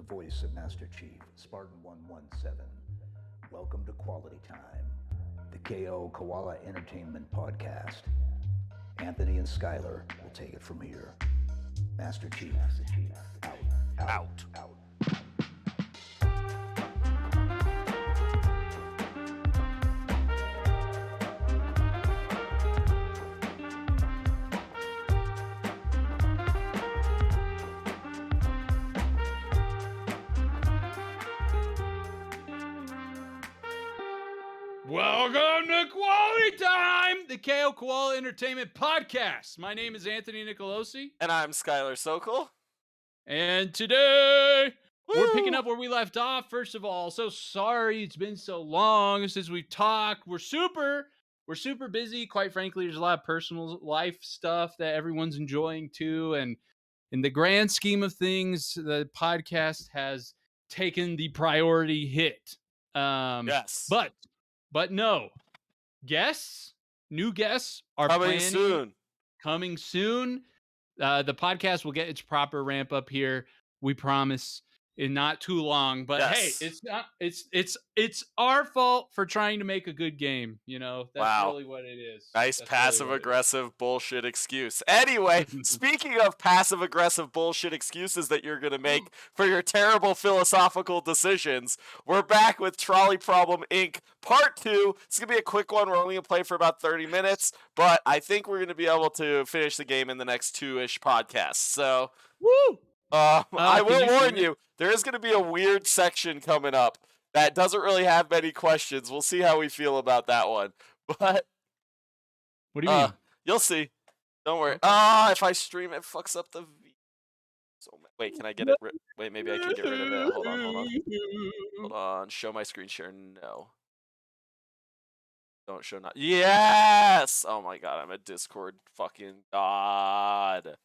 the voice of Master Chief, Spartan 117. Welcome to Quality Time, the KO Koala Entertainment Podcast. Anthony and Skylar will take it from here. Master Chief, out. Welcome to Quality Time, the KO Koala Entertainment Podcast. My name is Anthony Nicolosi. And I'm Skylar Sokol. And today, we're picking up where we left off. First of all, so sorry it's been so long since we talked. We're super busy. Quite frankly, there's a lot of personal life stuff that everyone's enjoying too. And in the grand scheme of things, the podcast has taken the priority hit. Yes. But no, new guests are coming soon. The podcast will get its proper ramp up here. We promise in not too long. But yes. Hey, it's our fault for trying to make a good game. You know, that's really what it is. Nice passive-aggressive bullshit excuse. Anyway, speaking of passive-aggressive bullshit excuses that you're going to make for your terrible philosophical decisions, we're back with Trolley Problem Inc. Part 2. It's going to be a quick one. We're only going to play for about 30 minutes, but I think we're going to be able to finish the game in the next 2-ish podcasts. So, woo! I will warn you, there is going to be a weird section coming up that doesn't really have many questions. We'll see how we feel about that one. But what do you mean? You'll see. Don't worry. If I stream, it fucks up the video. So wait, can I get it? Wait, maybe I can get rid of it. Hold on. Show my screen share. No. Don't show not. Yes! Oh my god, I'm a Discord fucking god.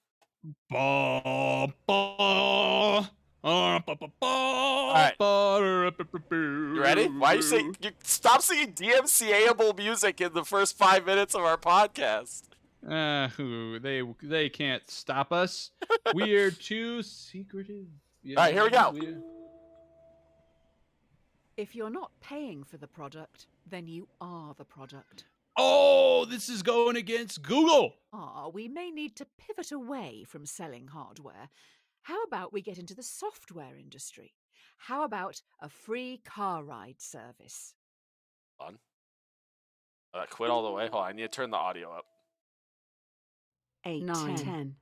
All right. You ready? Why you say you stop singing DMCA-able music in the first 5 minutes of our podcast? They can't stop us. We're too secretive. All right, here we go. If you're not paying for the product, then you are the product. Oh, this is going against Google. We may need to pivot away from selling hardware. How about we get into the software industry? How about a free car ride service? Hold on. Quit all the way. Hold on, I need to turn the audio up. 8, 9, 10.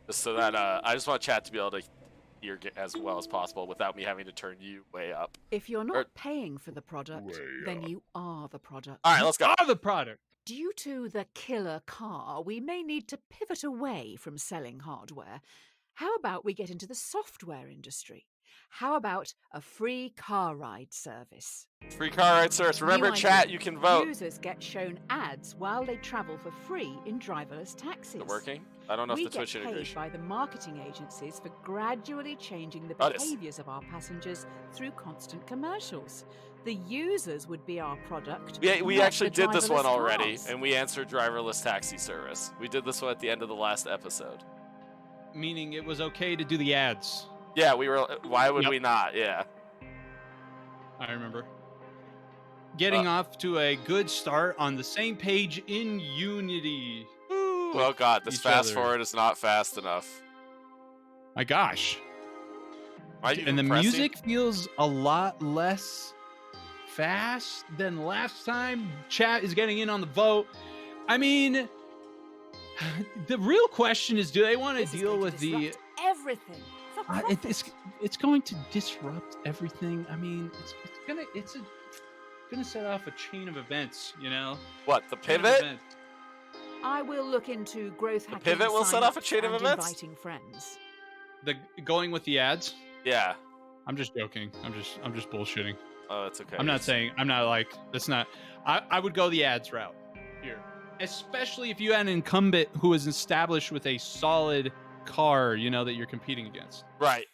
Just so that I just want chat to be able to hear as well as possible without me having to turn you way up. If you're not paying for the product, then you are the product. All right, let's go. You are the product. Due to the killer car, we may need to pivot away from selling hardware. How about we get into the software industry? How about a free car ride service? Free car ride service. Remember, chat, you can vote. Users get shown ads while they travel for free in driverless taxis. Is it working? I don't know if the Twitch integration. We get paid by the marketing agencies for gradually changing the behaviors of our passengers through constant commercials. The users would be our product. We actually did this one already, and we answered driverless taxi service. We did this one at the end of the last episode. Meaning it was okay to do the ads. Yeah, we were. Why would we not? Yeah. I remember. Getting off to a good start on the same page in Unity. Oh god, this fast forward is not fast enough. My gosh. And the music feels a lot less fast than last time. Chat is getting in on the vote. I mean, the real question is, do they want to deal with the everything? It's going to disrupt everything. I mean, it's gonna set off a chain of events, you know? What, the pivot? I will look into growth hacking. The pivot will set off a chain of events? Inviting friends. Going with the ads? Yeah. I'm just joking. I'm just bullshitting. Oh, it's okay. I'm not like, that's not, I would go the ads route here. Especially if you had an incumbent who is established with a solid car, you know, that you're competing against. Right.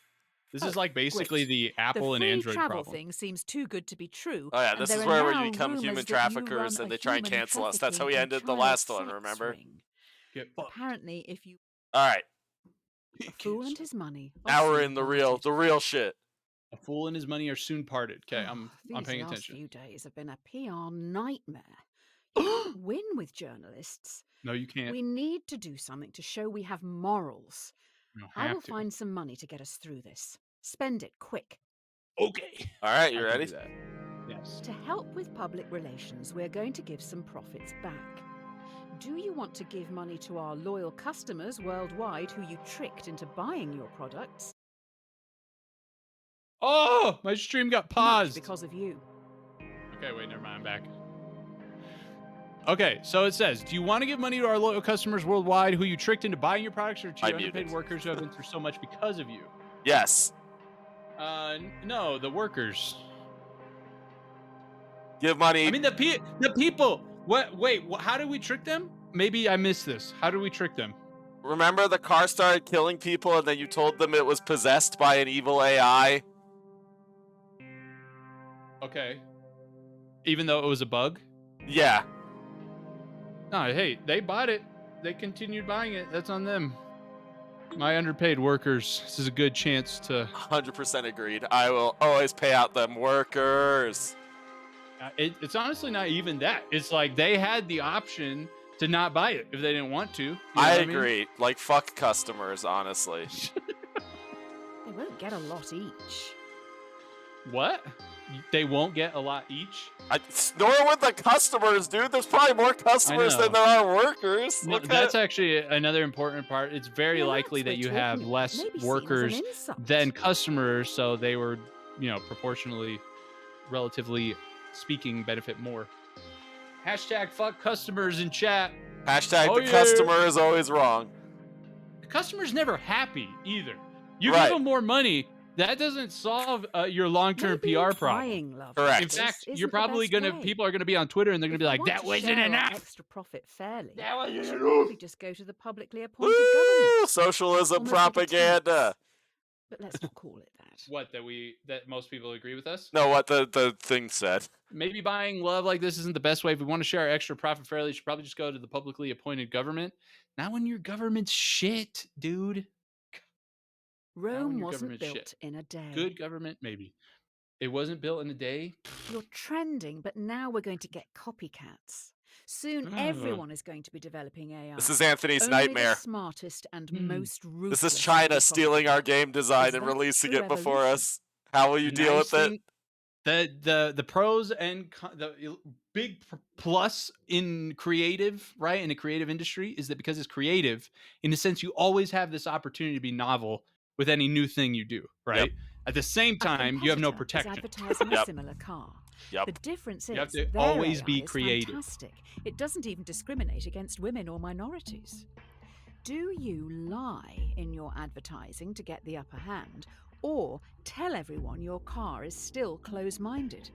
This is like basically the Apple and Android travel problem. thing seems too good to be true. Oh yeah, this is where we become human traffickers and they try and cancel us. That's how we ended the last one, remember? Apparently, if you... All right. A fool and his money. Now we're in the real shit. A fool and his money are soon parted. Okay, I'm paying These last attention. few days have been a PR nightmare. You can't win with journalists. No, you can't. We need to do something to show we have morals. I will find some money to get us through this. Spend it quick. Okay. All right, you I can ready? do that. Yes. To help with public relations, we're going to give some profits back. Do you want to give money to our loyal customers worldwide who you tricked into buying your products? Oh, my stream got Much paused. because of you. Okay, wait, never mind. I'm back. Okay, so it says, do you want to give money to our loyal customers worldwide who you tricked into buying your products, or to your underpaid workers who have been through so much because of you? Yes. No, the workers. Give money. I mean, the people. What? Wait, how did we trick them? Maybe I missed this. How did we trick them? Remember the car started killing people and then you told them it was possessed by an evil AI? Okay. Even though it was a bug? Yeah. No, hey, they bought it. They continued buying it. That's on them. My underpaid workers. This is a good chance to... 100% agreed. I will always pay out them workers. It's honestly not even that. It's like they had the option to not buy it if they didn't want to. You know I what agree. mean? Like, fuck customers, honestly. They won't get a lot each. What? They won't get a lot each? Nor would the customers, dude. There's probably more customers than there are workers. No, that's actually another important part. It's very likely that you have less workers than customers, so they were, proportionally, relatively speaking, benefit more. Hashtag fuck customers in chat. Hashtag the customer is always wrong. The customer's never happy either. You Right. give them more money, that doesn't solve your long-term PR problem. Correct. In fact, you're probably people are gonna be on Twitter and they're gonna be like, that wasn't enough. Extra profit fairly. That wasn't We should enough. probably just go to the publicly appointed Woo! government. Socialism Almost like a propaganda. tax. But let's not call it that. What, that most people agree with us? No, what the thing said. Maybe buying love like this isn't the best way. If we want to share our extra profit fairly, you should probably just go to the publicly appointed government. Not when your government's shit, dude. Rome wasn't built in a day. Good government, maybe. It wasn't built in a day. You're trending, but now we're going to get copycats. Soon everyone is going to be developing AI. This is Anthony's Only nightmare. The smartest and most ruthless. This is China will stealing our game design Is and that releasing true it before evolution? us. How will you deal with it? The pros and the big plus in creative, right, in a creative industry, is that because it's creative, in a sense, you always have this opportunity to be novel with any new thing you do, right? Yep. At the same time, you have no competitor is protection. advertising Yep. a similar car. Yep. The difference is You have to their always AI be is creative. Fantastic. It doesn't even discriminate against women or minorities. Do you lie in your advertising to get the upper hand, or tell everyone your car is still close-minded?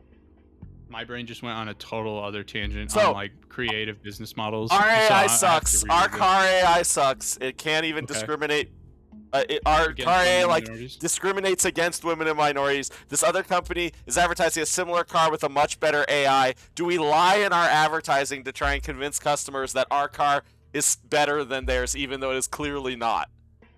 My brain just went on a total other tangent So- on like creative business models. Our So I AI have to sucks. reread Our it. car AI sucks. It can't even Okay. discriminate. Our Against car AI women and like minorities? discriminates against women and minorities. This other company is advertising a similar car with a much better AI. Do we lie in our advertising to try and convince customers that our car is better than theirs, even though it is clearly not?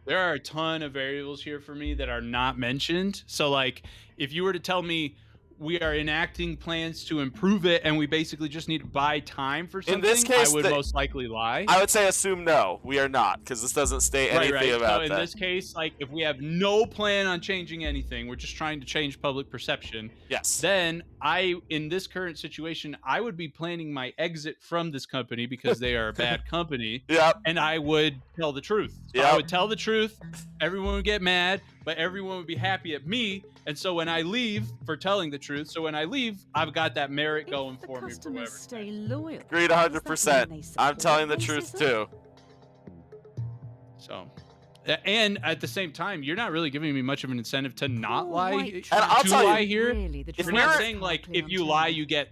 There are a ton of variables here for me that are not mentioned. So like, if you were to tell me we are enacting plans to improve it and we basically just need to buy time for something, In this case, I would most likely lie. I would say assume no, we are not, because this doesn't state anything about so in that. this case, like if we have no plan on changing anything, we're just trying to change public perception, Yes. then in this current situation, I would be planning my exit from this company because they are a bad company. Yep. And I would tell the truth. So I would tell the truth. Everyone would get mad, but everyone would be happy at me. And so when I leave for telling the truth, I've got that merit going If the for me for customers whatever. stay loyal, Agreed does that mean 100%. they I'm support telling the truth racism? too. So, and at the same time, you're not really giving me much of an incentive to not Poor lie. white And I'll to tell you, lie here. Really, the if We're we're- not truth saying like partly if on you lie, TV. you get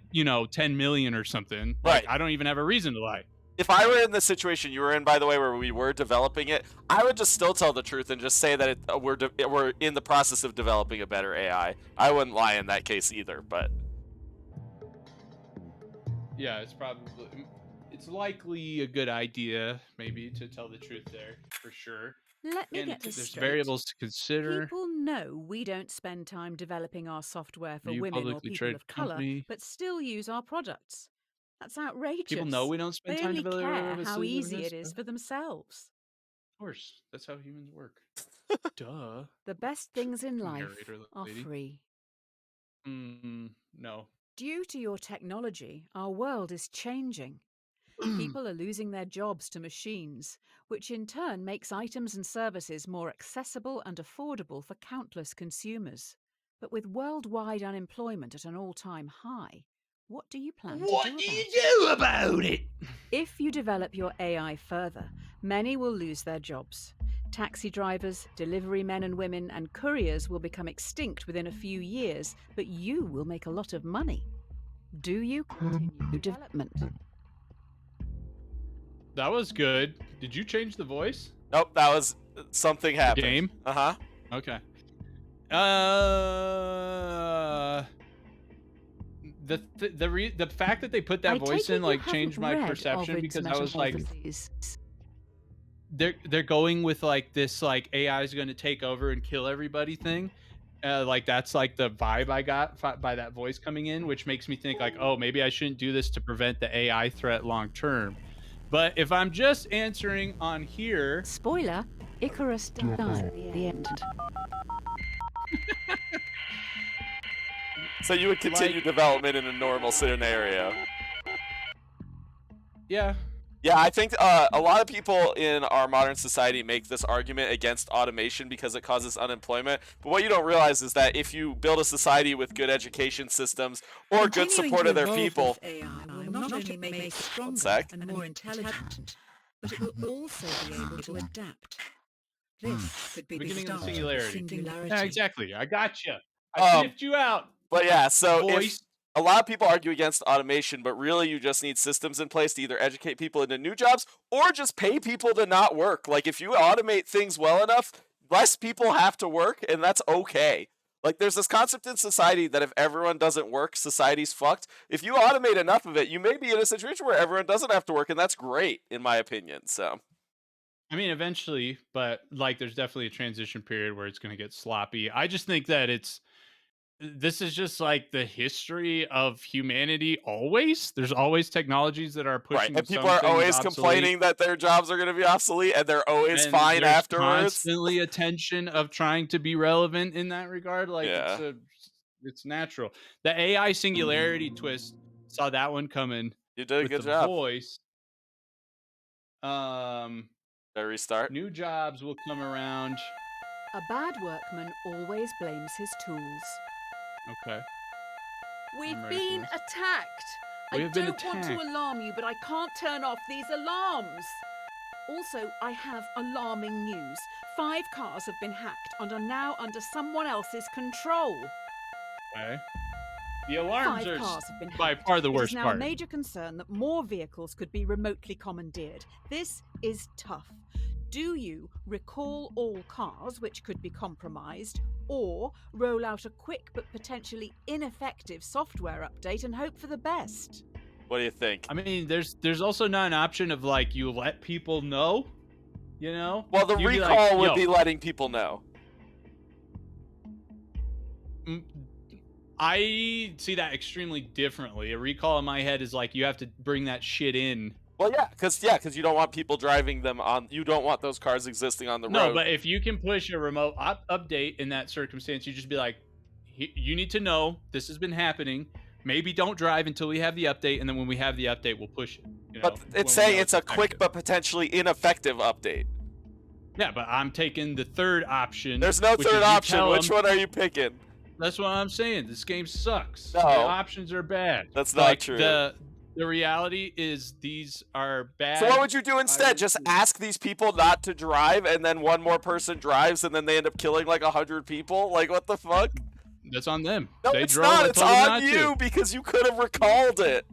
10 million or something. Right. Like, I don't even have a reason to lie. If I were in the situation you were in, by the way, where we were developing it, I would just still tell the truth and just say that we're in the process of developing a better AI. I wouldn't lie in that case either, but Yeah, it's probably it's likely a good idea, maybe, to tell the truth there, for sure. Let me And get this there's straight. variables to consider. People know we don't spend time developing our software for New women or publicly people traded of colour, company. but still use our products. That's outrageous. People know we don't spend They time only care developing how easy it this. is for themselves. Of course, that's how humans work. Duh. The best things in life Narrator are lady. free. No. Due to your technology, our world is changing. People are losing their jobs to machines, which in turn makes items and services more accessible and affordable for countless consumers. But with worldwide unemployment at an all-time high, what do you plan to do about it? do about it? If you develop your AI further, many will lose their jobs. Taxi drivers, delivery men and women, and couriers will become extinct within a few years, but you will make a lot of money. Do you continue development? That was good. Did you change the voice? Nope, that was something happened. Game? Uh-huh. Okay. The fact that they put that voice in like changed my perception, because I was like, they're going with like this like AI is going to take over and kill everybody thing. Like that's like the vibe I got by that voice coming in, which makes me think like, oh, maybe I shouldn't do this to prevent the AI threat long term. But if I'm just answering on here, spoiler, Icarus dies at the end. So you would continue development in a normal scenario. Yeah. Yeah, I think a lot of people in our modern society make this argument against automation because it causes unemployment. But what you don't realize is that if you build a society with good education systems or good support of their people, AI will not only make us stronger sec. and more intelligent, but it will also be able to adapt. This could be the Beginning of start the of singularity. singularity. Yeah, exactly. I got you. I sniffed you out. But yeah, so if Voice. a lot of people argue against automation, but really you just need systems in place to either educate people into new jobs or just pay people to not work. Like if you automate things well enough, less people have to work, and that's okay. Like there's this concept in society that if everyone doesn't work, society's fucked. If you automate enough of it, you may be in a situation where everyone doesn't have to work, and that's great in my opinion. So I mean, eventually, but like there's definitely a transition period where it's going to get sloppy. I just think that this is just like the history of humanity always. There's always technologies that are pushing right, and people some are things always obsolete, complaining that their jobs are going to be obsolete, and they're always and fine there's afterwards. constantly a tension of trying to be relevant in that regard. Like Yeah. it's natural. The AI singularity twist, saw that one coming. You did a with good the job. voice. Did I restart? New jobs will come around. A bad workman always blames his tools. Okay. We've I'm ready for been this. attacked. We I have been don't want to attacked. alarm you, but I can't turn off these alarms. Also, I have alarming news. 5 cars have been hacked and are now under someone else's control. Okay. The alarms 5 are cars have been by hacked. far the It worst is now part. a major concern that more vehicles could be remotely commandeered. This is tough. Do you recall all cars, which could be compromised, or roll out a quick but potentially ineffective software update and hope for the best? What do you think? I mean, there's also not an option of like you let people know, you know? Well, the You'd be recall like, would "Yo, be letting people know. I see that extremely differently. A recall in my head is like you have to bring that shit in. Well, yeah, because you don't want people driving them on. You don't want those cars existing on the No, road. but if you can push a remote update in that circumstance, you just be like, you need to know this has been happening. Maybe don't drive until we have the update, and then when we have the update, we'll push it. You know, But when it's we saying know it's a quick effective. but potentially ineffective update. Yeah, but I'm taking the third option. There's no which is third you option. tell Which 'em- one are you picking? That's what I'm saying. This game sucks. No. The options are bad. That's not Like, true. The reality is these are bad. So what would you do instead? Just ask these people not to drive, and then one more person drives, and then they end up killing like 100 people? Like, what the fuck? That's on them. No, they it's drove. not. I It's told them on not you to. because you could have recalled it.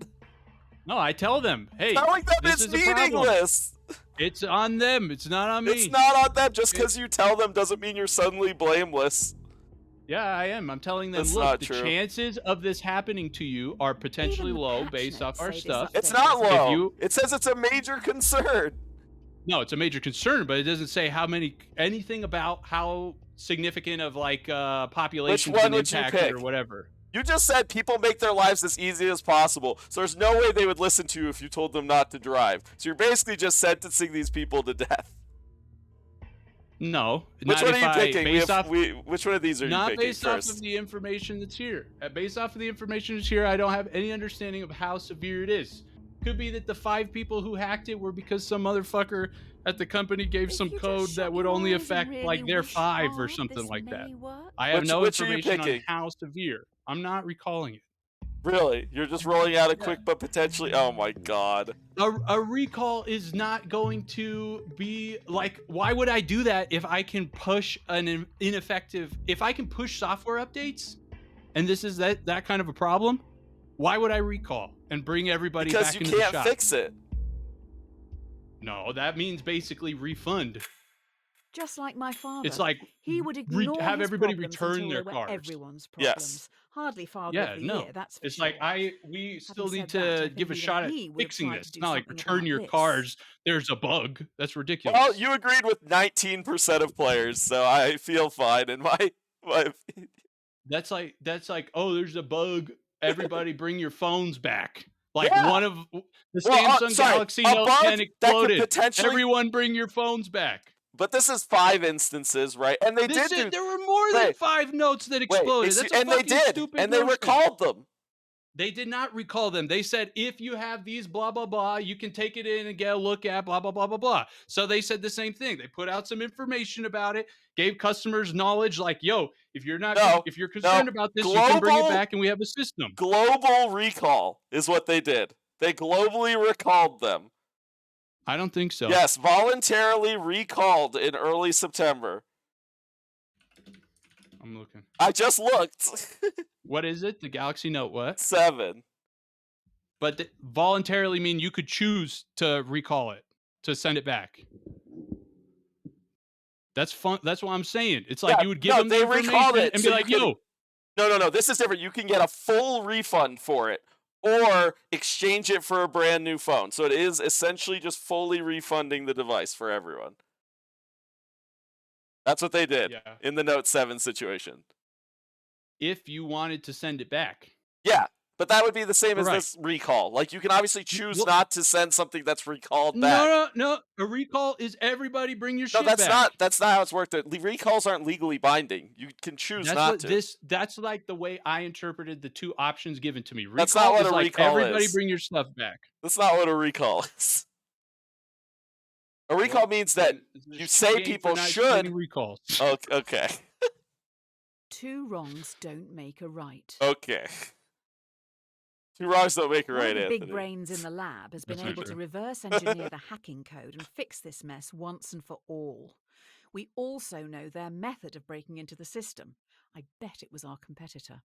No, I tell them, hey, Telling them this it's is a problem. meaningless. It's on them. It's not on me. It's not on them. Just because you tell them doesn't mean you're suddenly blameless. Yeah, I am. I'm telling them, That's look, not the true. chances of this happening to you are potentially Even the low patch based notes off our say this stuff. It's update not doesn't- low. you- It says it's a major concern. No, it's a major concern, but it doesn't say anything about how significant of like population one been would you impacted pick? or whatever. You just said people make their lives as easy as possible, so there's no way they would listen to you if you told them not to drive. So you're basically just sentencing these people to death. No, Which not one are if you I picking? based off Which one of these are you not picking based first? off of the information that's here. Based off of the information that's here, I don't have any understanding of how severe it is. Could be that the 5 people who hacked it were because some motherfucker at the company gave If some you just code shut that would your only eyes and affect really like their wish 5 or hard, something this like that. may work. I have no Which are you information on picking? how severe. I'm not recalling it. Really? You're just rolling out a quick but potentially... Oh my god. A recall is not going to be like, why would I do that if I can push an ineffective, if I can push software updates and this is that kind of a problem, why would I recall and bring everybody Because back you into the can't shop? fix it. No, that means basically refund. Just like my father. It's like He would ignore have his everybody problems return until their they were cars. everyone's Yes. problems. Hardly father Yeah, of the no. year, that's for It's sure. like we still need said that, I to give a think shot even at he would have fixing tried this. to It's do not like something return about your this. cars. There's a bug. That's ridiculous. Well, you agreed with 19% of players, so I feel fine in my That's like, oh, there's a bug. Everybody bring your phones back. Like Yeah. one of the Well, Samsung sorry, Galaxy a Note bug 10 that could exploded. potentially- Everyone bring your phones back. But this is 5 instances, right? And they did do... There were more than Wait. 5 notes that Wait, exploded. That's a and they fucking did, stupid and they notion. recalled them. They did not recall them. They said, if you have these blah, blah, blah, you can take it in and get a look at blah, blah, blah, blah, blah. So they said the same thing. They put out some information about it, gave customers knowledge like, yo, if you're concerned about this, you can bring it Global- back and we have a system. Global recall is what they did. They globally recalled them. I don't think so. Yes, voluntarily recalled in early September. I'm looking. I just looked. What is it? The Galaxy Note what? 7. But voluntarily mean you could choose to recall it, to send it back. That's fun. That's what I'm saying. It's like Yeah, you would give no, them the they recalled information it, and so be you like, could- yo, No. This is different. You can get a full refund for it or exchange it for a brand new phone. So it is essentially just fully refunding the device for everyone. That's what they did Yeah. in the Note 7 situation. if you wanted to send it back. Yeah, but that would be the same as Right. this recall. Like, you can obviously choose Well- not to send something that's recalled back. No. A recall is everybody bring your No, shit that's back. not how it's worked. Recalls aren't legally binding. You can choose not to. That's like the way I interpreted the 2 options given to me. Recall That's not what is a like recall everybody is. bring your stuff back. That's not what a recall is. A recall Well, means that then you say shame for people not should- submitting recalls. Okay. 2 wrongs don't make a right. Okay. 2 wrongs don't make a One of right, the Anthony. big brains in the lab has been That's not able to true. reverse engineer the hacking code and fix this mess once and for all. We also know their method of breaking into the system. I bet it was our competitor.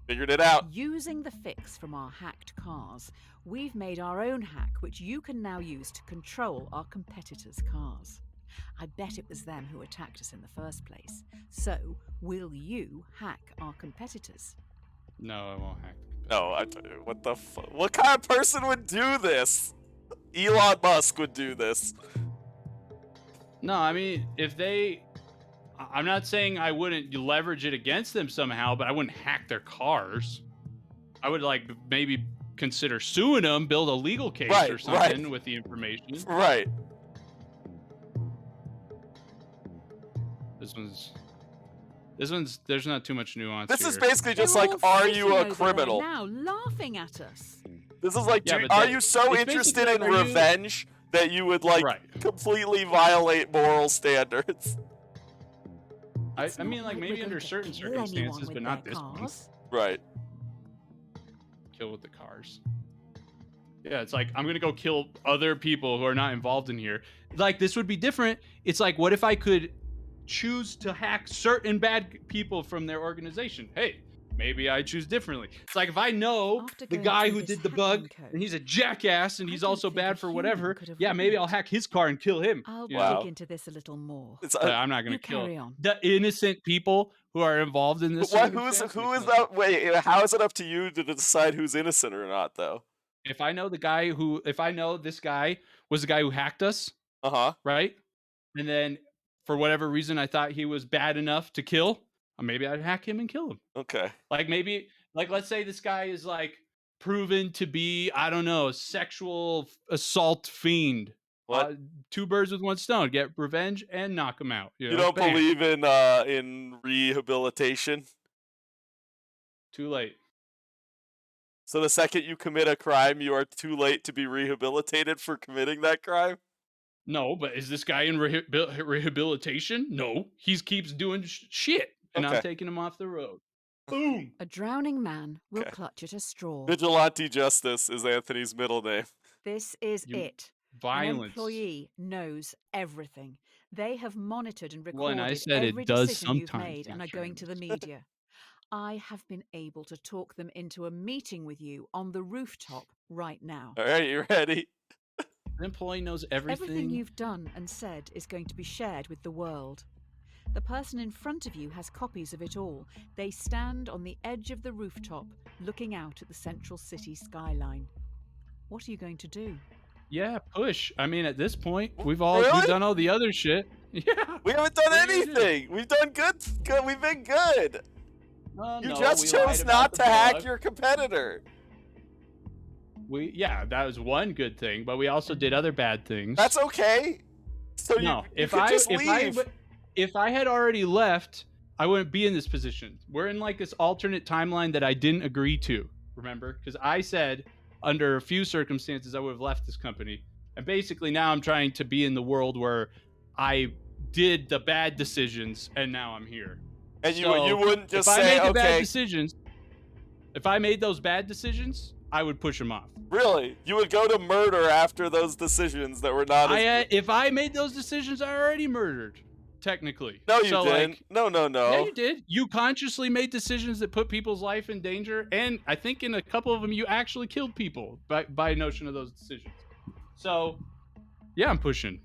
Figured it out. Using the fix from our hacked cars, we've made our own hack which you can now use to control our competitors' cars. I bet it was them who attacked us in the first place. So, will you hack our competitors? No, I won't hack. No, what the what kind of person would do this? Elon Musk would do this. No, I mean, I'm not saying I wouldn't leverage it against them somehow, but I wouldn't hack their cars. I would like maybe consider suing them, build a legal case Right, or something with the information. Right. This one's there's not too much nuance This here. is basically just They're like, all are fighting you a over there criminal? now, laughing at us. This is like, Yeah, but are that- you so it's interested basically in like, are you- revenge that you would like Right. completely violate moral standards? I It's mean, not like we're maybe going under to certain kill anyone circumstances, with but not their this one. cars. Right. Kill with the cars. Yeah, it's like I'm gonna go kill other people who are not involved in here. Like this would be different. It's like, what if I could choose to hack certain bad people from their organization? Hey, maybe I choose differently. It's like if I know After the going guy through who this did the bug hacking code, and he's a jackass and I he's don't also think a bad for human whatever, could have yeah, maybe I'll written it. hack his car and kill him. I'll You know? dig Wow. into this a little more. It's, But I'm not going You to kill carry on. the innocent people who are involved in this. who is circumstance. that? Wait, how is it up to you to decide who's innocent or not, though? If I know this guy was the guy who hacked us, right? And then for whatever reason I thought he was bad enough to kill, maybe I'd hack him and kill him. Okay. Like maybe, like let's say this guy is like proven to be, I don't know, a sexual assault fiend. What? 2 birds with 1 stone. Get revenge and knock him out. You know? don't Bam. believe in rehabilitation? Too late. So the second you commit a crime, you are too late to be rehabilitated for committing that crime? No, but is this guy in rehabilitation? No, he keeps doing shit, and I'm Okay. taking him off the road. Boom. A drowning man will Okay. clutch at a straw. Vigilante Justice is Anthony's middle name. This is You- it. An Violence. employee knows everything. They have monitored and Well, and recorded I said it every does decision you've sometimes, made and not are going to the sure. media. I have been able to talk them into a meeting with you on the rooftop right now. All right, you ready? An employee knows Everything everything. you've done and said is going to be shared with the world. The person in front of you has copies of it all. They stand on the edge of the rooftop, looking out at the central city skyline. What are you going to do? Yeah, push. I mean, at this point, we've Really? done all the other shit. Yeah. We haven't done What are you gonna do? anything. We've done good. We've been good. Well, You no, just we lied chose about not the to hack bug. your competitor. Yeah, that was one good thing, but we also did other bad things. That's okay. So no. you could just leave. If I had already left, I wouldn't be in this position. We're in like this alternate timeline that I didn't agree to. Remember? Because I said under a few circumstances I would have left this company, and basically now I'm trying to be in the world where I did the bad decisions and now I'm here. And So, you wouldn't just if I say, made the bad okay, decisions, if I made those bad decisions, I would push them off. really? You would go to murder after those decisions that were not as... If I made those decisions, I already murdered, technically. No, you So, didn't. like, No. yeah, you did. You consciously made decisions that put people's life in danger, and I think in a couple of them, you actually killed people by notion of those decisions. So, yeah, I'm pushing.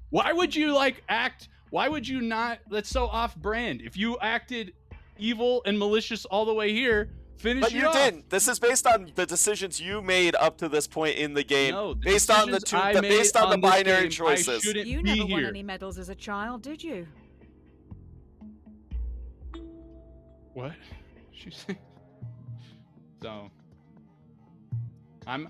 Why would you act? Why would you not? That's so off-brand. If you acted evil and malicious all the way here, finish But it you off. didn't. This is based on the decisions you made up to this point in the game. No, based on the binary I choices. shouldn't You be never won here. any medals as a child, did you? What? She said. So I'm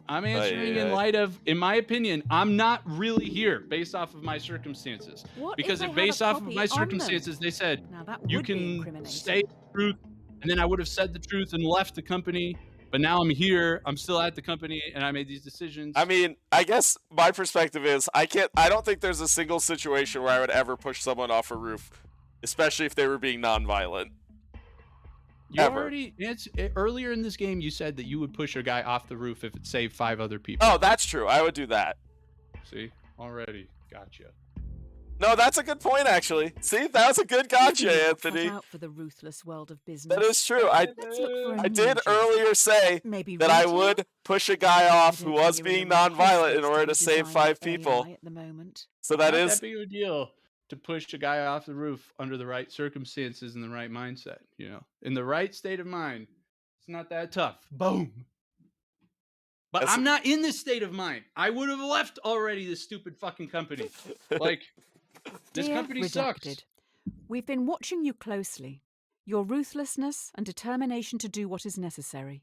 answering in light of, in my opinion, I'm not really here based off of my circumstances. What Because if if they have based a off of copy my on them? circumstances they said Now that you would be can incriminating. say the truth, and then I would have said the truth and left the company. But now I'm here. I'm still at the company, and I made these decisions. I mean, I guess my perspective is I don't think there's a single situation where I would ever push someone off a roof, especially if they were being nonviolent. you ever. already earlier in this game you said that you would push a guy off the roof if it saved 5 other people. Oh, that's true. I would do that. See, already gotcha. No, that's a good point, actually. See, that was a good gotcha, Maybe you're not Anthony. cut out for the ruthless world of business. That is true. Let's look for a I new did job. earlier say Maybe that I retail? would push a guy off I who don't think was you're in being the right nonviolent in headspace order be to save designing 5 people. AI at the moment. So that Not is that big of a deal to push a guy off the roof under the right circumstances and the right mindset. You know, in the right state of mind, it's not that tough. Boom. But That's- I'm not in this state of mind. I would have left already this stupid fucking company. Like, this Dear company sucks. Redacted, we've been watching you closely. Your ruthlessness and determination to do what is necessary.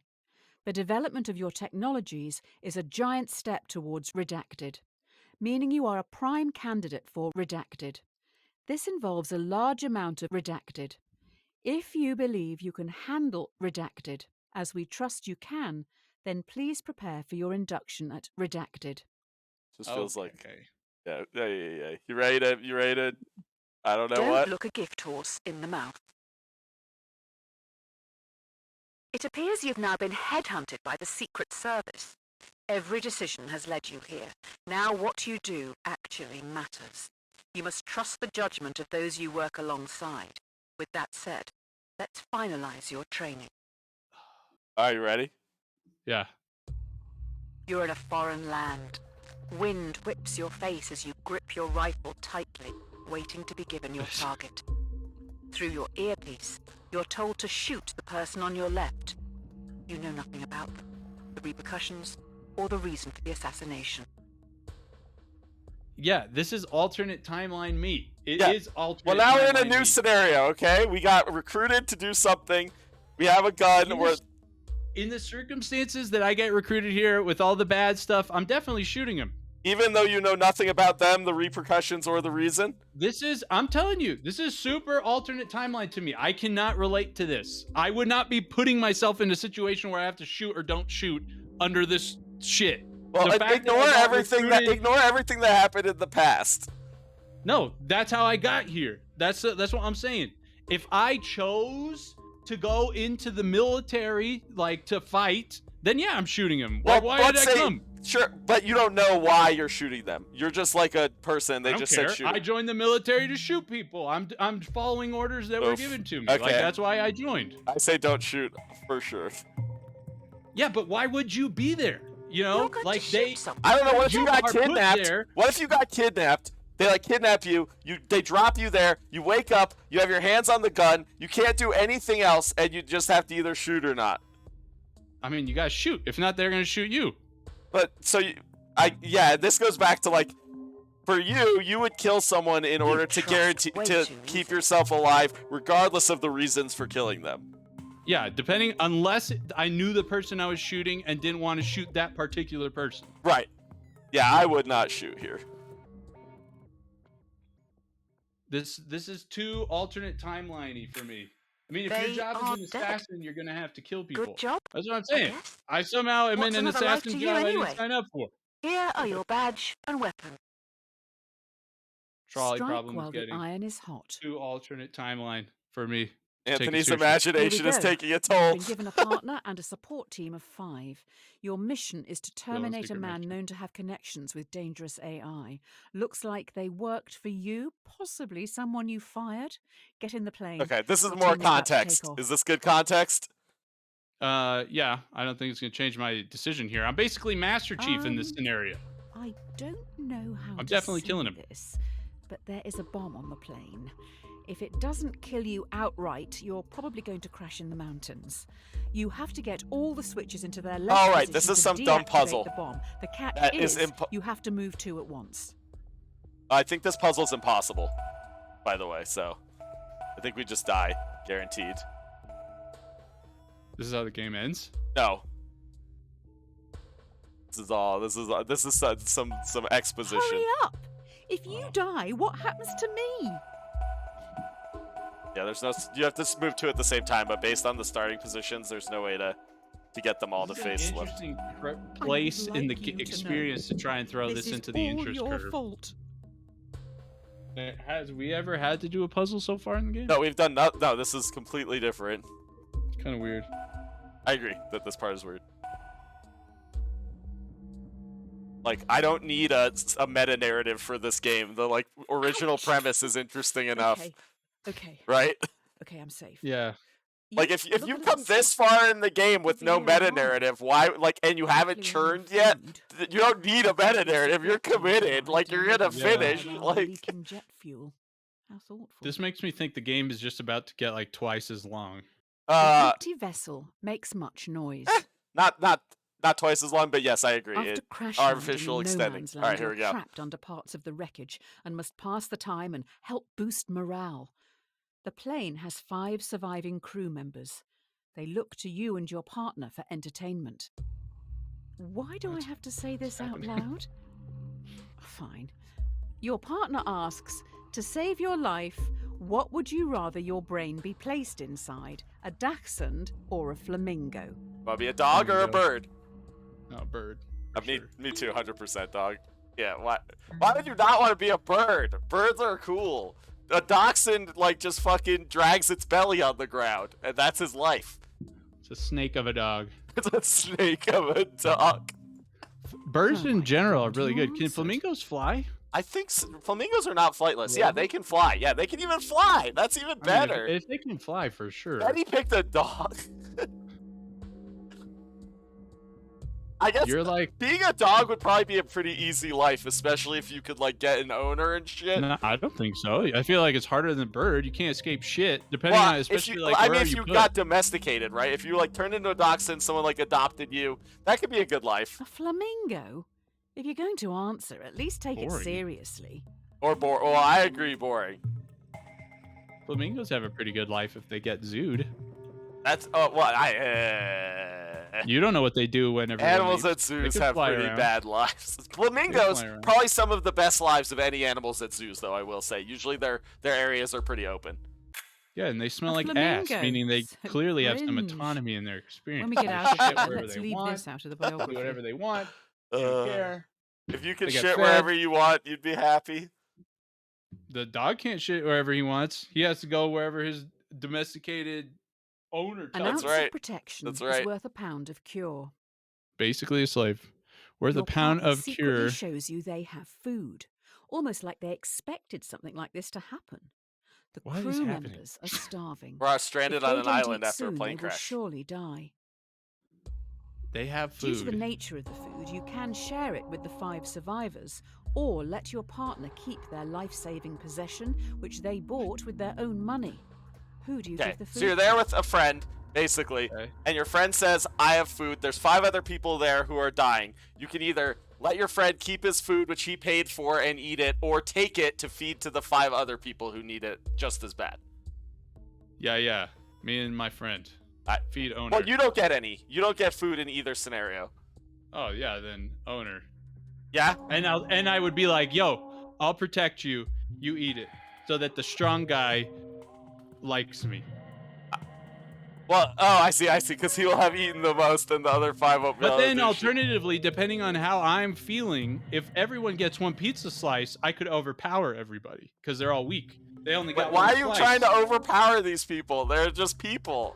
The development of your technologies is a giant step towards Redacted, meaning you are a prime candidate for Redacted. This involves a large amount of Redacted. If you believe you can handle Redacted, as we trust you can, then please prepare for your induction at Redacted. just feels like okay. yeah. You ready to I don't know what. Look a gift horse in the mouth. It appears you've now been headhunted by the Secret Service. Every decision has led you here. Now what you do actually matters. You must trust the judgment of those you work alongside. With that said, Let's finalize your training. Are you ready? Yeah. You're in a foreign land. Wind whips your face as you grip your rifle tightly, waiting to be given your target. Through your earpiece, you're told to shoot the person on your left. You know nothing about them, the repercussions, or the reason for the assassination. Yeah, this is alternate timeline me. It Yeah. is alternate. Well, now we're in a timeline new me. scenario, okay? We got recruited to do something. We have a gun. In the circumstances that I get recruited here with all the bad stuff, I'm definitely shooting him. Even though you know nothing about them, the repercussions, or the reason? I'm telling you, this is super alternate timeline to me. I cannot relate to this. I would not be putting myself in a situation where I have to shoot or don't shoot under this shit. Well, ignore everything that happened in the past. No, that's how I got here. That's what I'm saying. If I chose to go into the military, like to fight, then yeah, I'm shooting him. Well, why did I come? Sure, but you don't know why you're shooting them. You're just like a person. They I don't just care. said shoot. I joined the military to shoot people. I'm following orders that were given to me. Okay. Like that's why I joined. I say don't shoot for sure. Yeah, but why would you be there? You know, like I don't know. What if you got are put kidnapped? there- What if you got kidnapped? They like kidnap you. They drop you there. You wake up. You have your hands on the gun. You can't do anything else, and you just have to either shoot or not. I mean, you guys shoot. If not, they're gonna shoot you. But so this goes back to like, for you would kill someone in order to guarantee to keep yourself alive, regardless of the reasons for killing them. Yeah, unless I knew the person I was shooting and didn't want to shoot that particular person. Right. Yeah, I would not shoot here. This is too alternate timeline-y for me. I mean, if your They job are is an assassin, you're gonna have to kill people. Good job. That's what I'm saying. guess. I somehow am What's in an another life assassin to you job I anyway? didn't sign up for. Here are your badge and weapon. Trolley Strike Problem while is the getting iron is hot. too alternate timeline for me. Anthony's seriously. imagination Here we is go. taking a toll. You've been given a partner and a support team of 5. Your mission is to terminate a bigger man mission. known to have connections with dangerous AI. Looks like they worked for you, possibly someone you fired. Get in the plane. Okay, this is Your more team is about to take context. off. Is this good context? Yeah, I don't think it's gonna change my decision here. I'm basically Master Chief in this scenario. I don't know how I'm to definitely say killing him. this, but there is a bomb on the plane. If it doesn't kill you outright, you're probably going to crash in the mountains. You have to get all the switches into their left All right, this position is to some dumb deactivate puzzle. The bomb. The catch That is is you have to move 2 at once. I think this puzzle's impossible, by the way, so I think we just die, guaranteed. This is how the game ends. No. This is some exposition. Hurry up! If you die, what happens to me? Yeah, you have to move 2 at the same time, but based on the starting positions, there's no way to get them all to This is an face left. interesting place in the like you to experience to try and throw this is into the all interest your curve. fault. Has we ever had to do a puzzle so far in the game? No, we've done no, this is completely different. It's kind of weird. I agree that this part is weird. Like, I don't need a meta narrative for this game. The like original Ouch. premise is interesting enough, Okay, right? okay, I'm safe. Yeah. Like if Look you at come that this stuff. far in the game with no Over here meta on. narrative, why and you haven't Clearly churned food. yet? You don't need a meta narrative. You're committed. Like you're gonna Yeah. finish. While Like leaking jet fuel. How thoughtful. This makes me think the game is just about to get like twice as long. An empty vessel makes much noise. not twice as long, but yes, I agree. After It, crash artificial landing in extending. no man's All land, right, here we you're go. trapped under parts of the wreckage and must pass the time and help boost morale. The plane has 5 surviving crew members. They look to you and your partner for entertainment. Why do I have to say this out loud? Fine. Your partner asks, to save your life, what would you rather your brain be placed inside? A dachshund or a flamingo? Want to be a dog or a Flamingo. bird? No, bird. for sure. Me too, 100% dog. Yeah, why would you not want to be a bird? Birds are cool. A dachshund, like, just fucking drags its belly on the ground, and that's his life. It's a snake of a dog. It's a snake of a dog. Birds Oh in my general are God, really you good. Can answered. flamingos fly? I think flamingos are not flightless. Yeah, Really? they can fly. Yeah, they can even fly. That's even I mean, better. if they can fly, for sure. Betty picked a dog. I guess You're like, being a dog would probably be a pretty easy life, especially if you could like get an owner and shit. no, I don't think so. I feel like it's harder than a bird. You can't escape shit, depending on, especially like I where mean, if you put got it. domesticated, right? If you like turned into a dachshund, someone like adopted you, that could be a good life. A flamingo? If you're going to answer, at least take it Boring. seriously. Or boring. Well, I agree, boring. Flamingos have a pretty good life if they get zooed. That's You don't know what they do whenever animals they leave. at zoos can have fly pretty around. bad lives. Flamingos fly around. probably some of the best lives of any animals at zoos, though. I will say, usually their areas are pretty open. Yeah, and they smell A like ass, flamingo. meaning they So clearly have some cringe. autonomy in their experience. When we get They out of shit here, wherever let's they leave want, this out of the do biography. whatever they want. They don't care. If you could They get shit fed. wherever you want, you'd be happy. The dog can't shit wherever he wants. He has to go wherever his domesticated owner An tells ounce him. right. of protection That's is right. worth a pound of cure. Basically a slave. Worth Your a pound partner of secretly cure. shows you they have food, almost like they expected something like this to happen. The What is crew happening? members are starving. We're If stranded they on an don't island eat after a soon, plane they will crash. surely die. They have Due to the food. nature of the food, you can share it with the 5 survivors, or let your partner keep their life-saving possession, which they bought with their own money. Who do you Okay, give the food so you're there with a friend, basically, Okay. and your friend says, I have food. There's 5 other people there who are dying. You can either let your friend keep his food, which he paid for, and eat it, or take it to feed to the 5 other people who need it just as bad. Yeah. Me and my friend. Feed owner. Well, you don't get any. You don't get food in either scenario. Oh yeah, then owner. Yeah? And I would be like, yo, I'll protect you. You eat it, so that the strong guy likes me. Well, oh, I see, because he will have eaten the most and the other 5 won't be But able to then do shit. alternatively, depending on how I'm feeling, if everyone gets one pizza slice, I could overpower everybody because they're all weak. They only got Why one are you slice. trying to overpower these people? They're just people.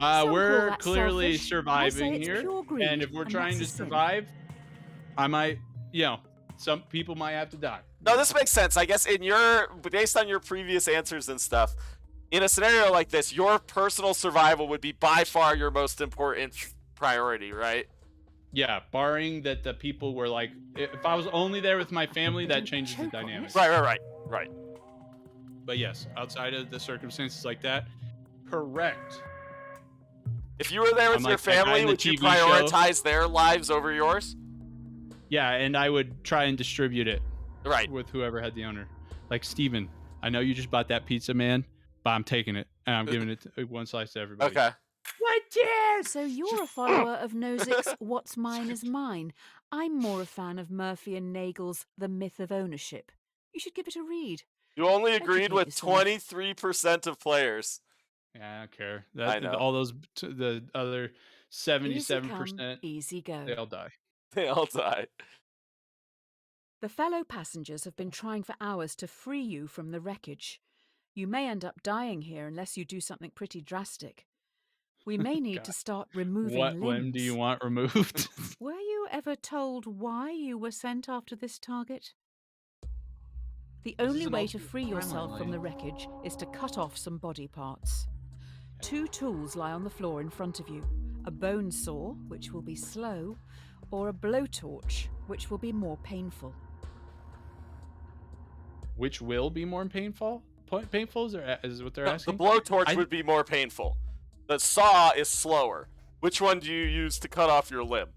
Some call We're that clearly selfish. I say surviving it's here, pure greed, and if we're and trying to that's a sin. survive, I might, some people might have to die. No, this makes sense. I guess based on your previous answers and stuff, in a scenario like this, your personal survival would be by far your most important priority, right? Yeah, barring that the people were like, if I was only there with my family, that changes the Choke on dynamic. it. Right. But yes, outside of the circumstances like that, correct. If you were there with I'm your like that guy family, in the would you TV show. prioritize their lives over yours? Yeah, and I would try and distribute it Right. with whoever had the owner. Like, Steven, I know you just bought that pizza, man, but I'm taking it, and I'm giving it one slice to everybody. Okay. So you're a follower of Nozick's What's Mine is Mine. I'm more a fan of Murphy and Nagel's The Myth of Ownership. You should give it a read. You only agreed Educate with yourself. 23% of players. Yeah, I don't care. I know. All those, the other Easy come, 77%, easy go. they all die. They all die. The fellow passengers have been trying for hours to free you from the wreckage. You may end up dying here unless you do something pretty drastic. We may need to God. start removing What limbs. limb do you want removed? Were you ever told why you were sent after this target? The only is an way to ultimate free crime yourself from lane. the wreckage is to cut off some body parts. 2 tools lie on the floor in front of you. A bone saw, which will be slow, or a blowtorch, which will be more painful. Which will be more painful? Painful is what they're The asking? blowtorch would be more painful. The saw is slower. Which one do you use to cut off your limb?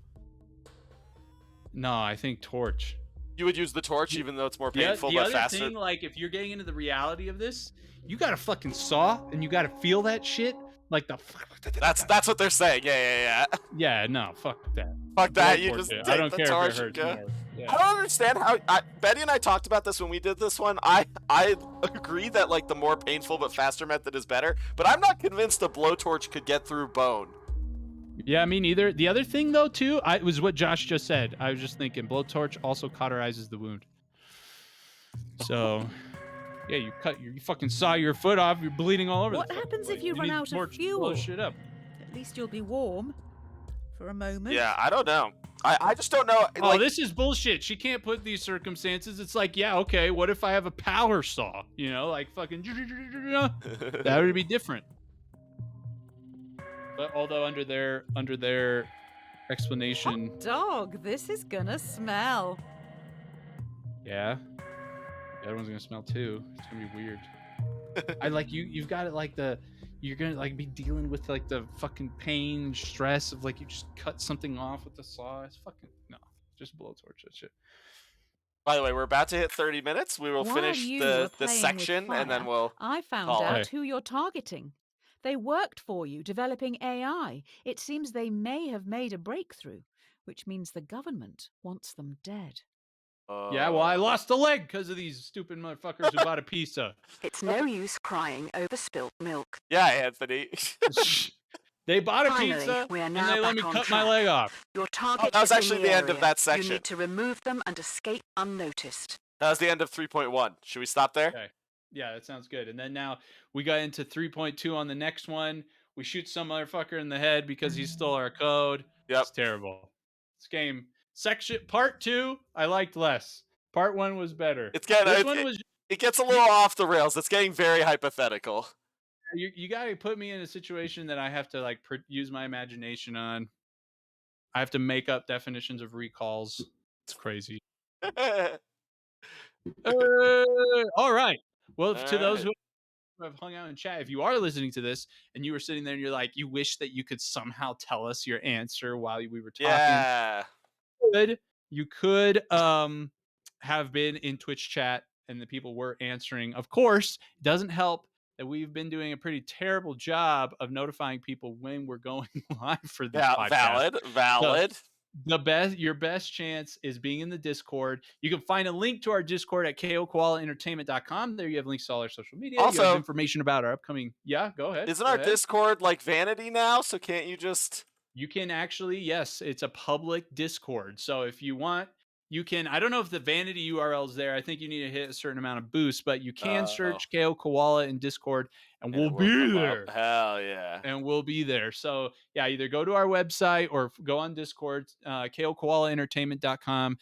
No, I think torch. You would use the torch, even though it's more The painful the but other faster. thing, like, if you're getting into the reality of this, you got to fucking saw and you got to feel that shit. Like the. That's what they're saying. Yeah. Yeah, no, fuck that. Fuck that. You Blowtorch just it. take I don't the care torch if it and hurts go. more. Yeah. I don't understand how Betty and I talked about this when we did this one. I agree that like the more painful but faster method is better, but I'm not convinced a blowtorch could get through bone. Yeah, me neither. The other thing though too, was what Josh just said. I was just thinking blowtorch also cauterizes the wound. So, yeah, you fucking saw your foot off. You're bleeding all over. What the fucking happens if place. you run need out of torch to blow fuel? shit up. At least you'll be warm for a moment. Yeah, I don't know. I just don't know. Oh, this is bullshit. She can't put these circumstances. It's like, yeah, okay, what if I have a power saw? You know, like fucking that would be different. But although under their explanation, Hot dog, this is gonna smell. yeah, the other one's gonna smell too. It's gonna be weird. I like you've got it like you're gonna like be dealing with like the fucking pain, stress of like you just cut something off with the saw. It's fucking no, just blowtorch that shit. By the way, we're about to hit 30 minutes. We will While finish you the were playing section, with and then fire, we'll. I found call out it. who you're targeting. They worked for you, developing AI. It seems they may have made a breakthrough, which means the government wants them dead. Yeah, well, I lost a leg because of these stupid motherfuckers who bought a pizza. It's no use crying over spilt milk. Yeah, Anthony. They bought a Finally, pizza we are and now they let me back on cut my track. leg off. Your target that was is actually in the the end of area. that You section. need to remove them and escape unnoticed. That was the end of 3.1. Should we stop there? Okay. Yeah, that sounds good. And then now we got into 3.2 on the next one. We shoot some motherfucker in the head because he stole our code. Yep. It's terrible. This game, part 2, I liked less. Part 1 was better. It's getting This one was. it gets a little off the rails. It's getting very hypothetical. You got to put me in a situation that I have to like use my imagination on. I have to make up definitions of recalls. It's crazy. All right. Well, to those who have hung out in chat, if you are listening to this and you were sitting there and you're like, you wish that you could somehow tell us your answer while we were talking. Yeah. You could have been in Twitch chat and the people were answering. Of course, it doesn't help that we've been doing a pretty terrible job of notifying people when we're going live for this podcast. Valid. Your best chance is being in the Discord. You can find a link to our Discord at koalaentertainment.com. There you have links to all our social media. Also, you have information about our upcoming. Yeah, go ahead. Isn't our Discord like vanity now? So can't you just? You can actually, yes, it's a public Discord. So if you want, you can. I don't know if the vanity URL is there. I think you need to hit a certain amount of boost, but you can search KO Koala in Discord, and we'll be there. Hell yeah. And we'll be there. So yeah, either go to our website or go on Discord, koalaentertainment.com.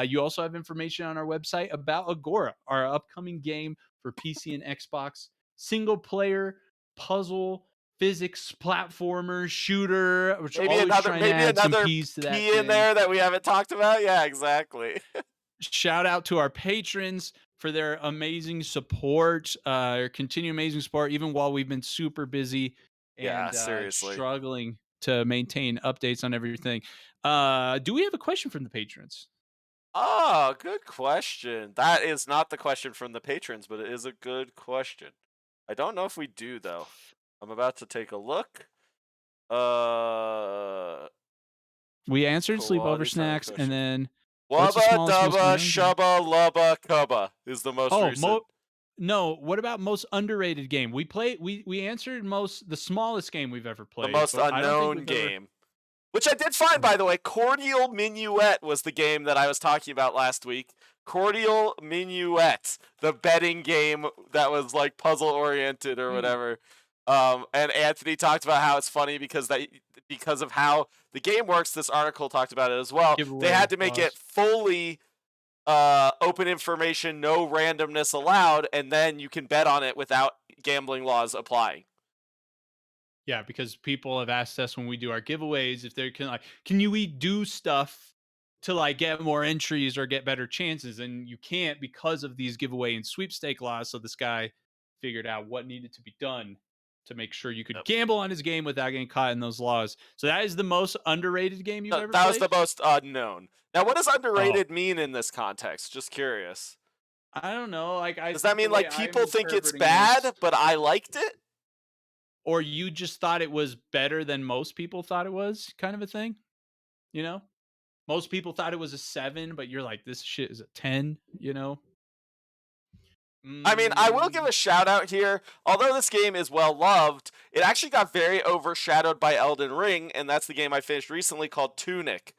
You also have information on our website about Agora, our upcoming game for PC and Xbox, single player puzzle physics platformer shooter. Which Maybe another key in there that we haven't talked about. Yeah, exactly. Shout out to our patrons for their amazing support, continue amazing support, even while we've been super busy and seriously struggling to maintain updates on everything. Do we have a question from the patrons? Oh, good question. That is not the question from the patrons, but it is a good question. I don't know if we do, though. I'm about to take a look. We answered sleepover snacks, and then Wubba Dubba Shubba Lubba Cubba is the most recent. No, what about most underrated game? We answered the smallest game we've ever played. The most unknown game. Which I did find, by the way. Cordial Minuet was the game that I was talking about last week. Cordial Minuet, the betting game that was like puzzle oriented or whatever. And Anthony talked about how it's funny because of how the game works. This article talked about it as well. They had to make it fully open information, no randomness allowed, and then you can bet on it without gambling laws applying. Yeah, because people have asked us when we do our giveaways if they can you do stuff to like get more entries or get better chances, and you can't because of these giveaway and sweepstake laws. So this guy figured out what needed to be done to make sure you could gamble on his game without getting caught in those laws. So that is the most underrated game you've ever played? That was the most unknown. Now, what does underrated mean in this context? Just curious. I don't know. Does that mean like people think it's bad, but I liked it? Or you just thought it was better than most people thought it was, kind of a thing? You know? Most people thought it was a 7, but you're like, this shit is a 10, you know? I mean, I will give a shout out here. Although this game is well loved, it actually got very overshadowed by Elden Ring, and that's the game I finished recently called Tunic.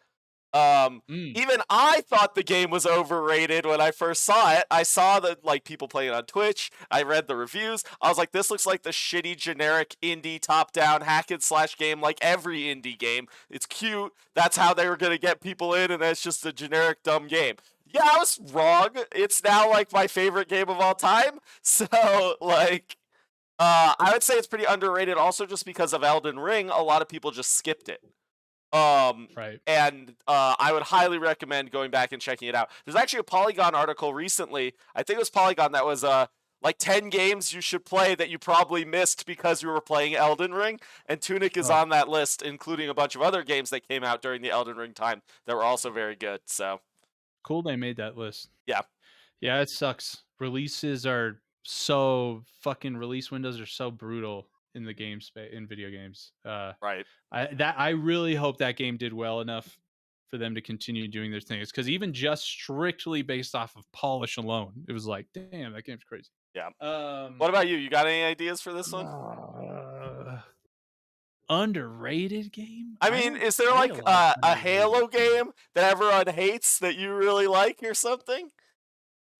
Even I thought the game was overrated when I first saw it. I saw the people playing it on Twitch. I read the reviews. I was like, this looks like the shitty generic indie top-down hack and slash game like every indie game. It's cute. That's how they were gonna get people in, and it's just a generic dumb game. Yeah, I was wrong. It's now like my favorite game of all time. So I would say it's pretty underrated also just because of Elden Ring. A lot of people just skipped it. Right. And I would highly recommend going back and checking it out. There's actually a Polygon article recently. I think it was Polygon that was like 10 games you should play that you probably missed because you were playing Elden Ring. And Tunic is on that list, including a bunch of other games that came out during the Elden Ring time that were also very good. So cool they made that list. Yeah. Yeah, it sucks. Release windows are so brutal in the game space, in video games. Right. I really hope that game did well enough for them to continue doing their things, because even just strictly based off of polish alone, it was like, damn, that game's crazy. Yeah. What about you? You got any ideas for this one? Underrated game? I mean, is there like a Halo game that everyone hates that you really like or something?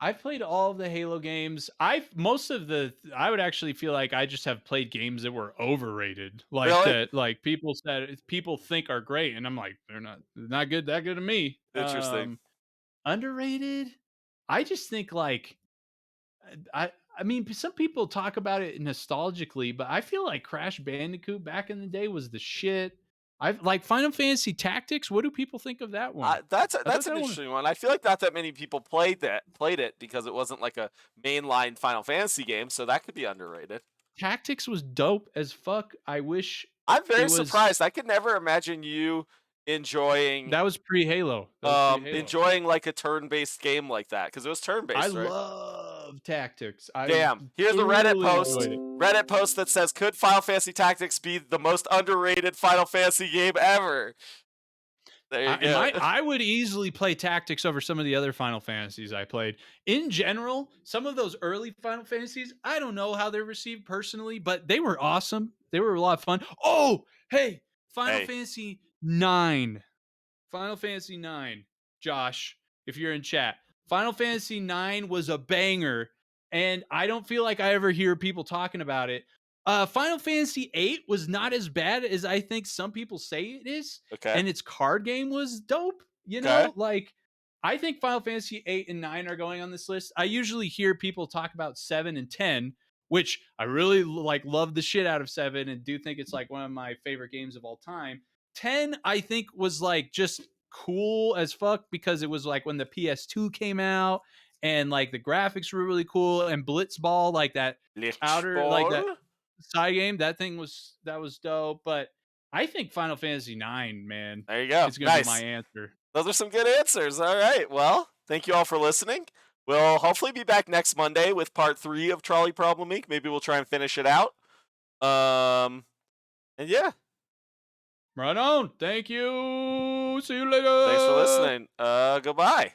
I've played all of the Halo games. I would actually feel like I just have played games that were overrated, like Really? that, like people think are great, and I'm like, they're not good, that good to me. Interesting. Underrated? I just think like I mean, some people talk about it nostalgically, but I feel like Crash Bandicoot back in the day was the shit. I've like Final Fantasy Tactics. What do people think of that one? That's an interesting one. I feel like not that many people played it because it wasn't like a mainline Final Fantasy game, so that could be underrated. Tactics was dope as fuck. I wish. I'm very surprised. I could never imagine you enjoying. That was pre-Halo. Enjoying like a turn-based game like that because it was turn-based. I right? love Tactics. Damn. Here's a Reddit post. Reddit post that says, "Could Final Fantasy Tactics be the most underrated Final Fantasy game ever?" There you go. I would easily play Tactics over some of the other Final Fantasies I played. In general, some of those early Final Fantasies, I don't know how they're received personally, but they were awesome. They were a lot of fun. Oh, hey, Final Fantasy 9. Final Fantasy 9. Josh, if you're in chat. Final Fantasy 9 was a banger, and I don't feel like I ever hear people talking about it. Final Fantasy 8 was not as bad as I think some people say it is. Okay. And its card game was dope. You know, like I think Final Fantasy 8 and 9 are going on this list. I usually hear people talk about 7 and 10, which I really love the shit out of 7 and do think it's like one of my favorite games of all time. 10, I think, was like just cool as fuck because it was like when the PS2 came out and like the graphics were really cool, and Blitzball, like that like that side game, that was dope. But I think Final Fantasy 9, man. There you go. It's gonna be my answer. Those are some good answers. All right. Well, thank you all for listening. We'll hopefully be back next Monday with part 3 of Trolley Problem Inc. Maybe we'll try and finish it out. And yeah. Right on. Thank you. See you later. Thanks for listening. Goodbye.